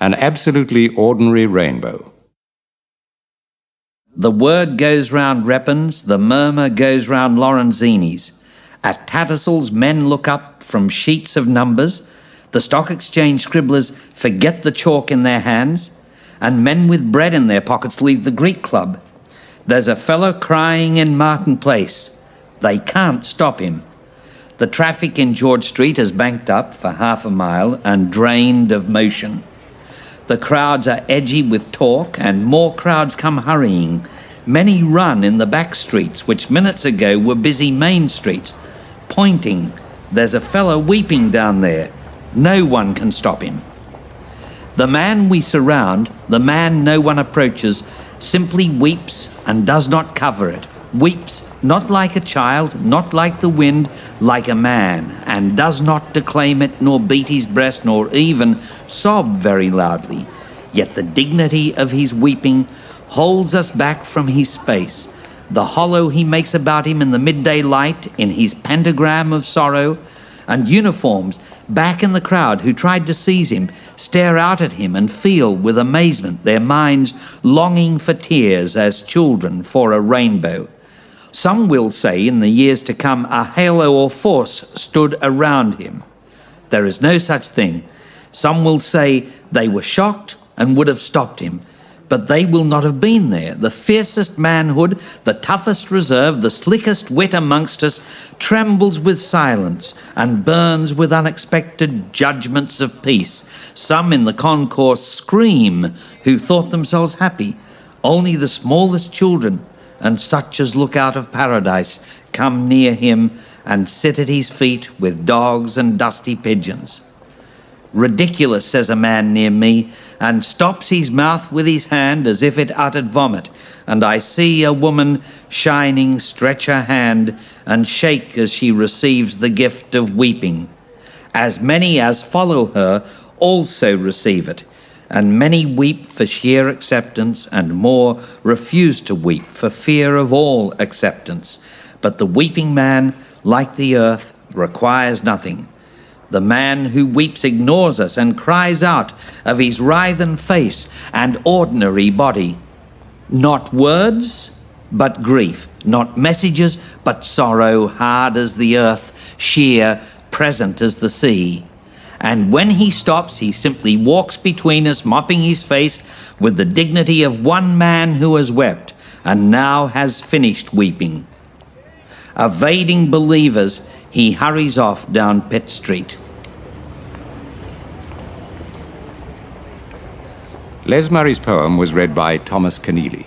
An absolutely ordinary rainbow. The word goes round Reppin's, the murmur goes round Lorenzini's. At Tattersall's, men look up from sheets of numbers. The Stock Exchange scribblers forget the chalk in their hands, and men with bread in their pockets leave the Greek Club. There's a fellow crying in Martin Place. They can't stop him. The traffic in George Street is banked up for half a mile and drained of motion. The crowds are edgy with talk, and more crowds come hurrying. Many run in the back streets, which minutes ago were busy main streets, pointing. There's a fellow weeping down there. No one can stop him. The man we surround, the man no one approaches, simply weeps and does not cover it. Weeps not like a child, not like the wind, like a man, and does not declaim it, nor beat his breast, nor even sob very loudly. Yet the dignity of his weeping holds us back from his space. The hollow he makes about him in the midday light, in his pentagram of sorrow, and uniforms back in the crowd who tried to seize him, stare out at him and feel with amazement, their minds longing for tears as children for a rainbow. Some will say in the years to come a halo or force stood around him. There is no such thing. Some will say they were shocked and would have stopped him, but they will not have been there. The fiercest manhood, the toughest reserve, the slickest wit amongst us trembles with silence and burns with unexpected judgments of peace. Some in the concourse scream who thought themselves happy. Only the smallest children and such as look out of paradise come near him and sit at his feet with dogs and dusty pigeons. Ridiculous, says a man near me, and stops his mouth with his hand as if it uttered vomit, and I see a woman shining stretch her hand and shake as she receives the gift of weeping. As many as follow her also receive it, and many weep for sheer acceptance, and more refuse to weep for fear of all acceptance. But the weeping man, like the earth, requires nothing. The man who weeps ignores us and cries out of his writhen face and ordinary body. Not words, but grief. Not messages, but sorrow, hard as the earth, sheer, present as the sea. And when he stops, he simply walks between us, mopping his face with the dignity of one man who has wept and now has finished weeping. Evading believers, he hurries off down Pitt Street. Les Murray's poem was read by Thomas Keneally.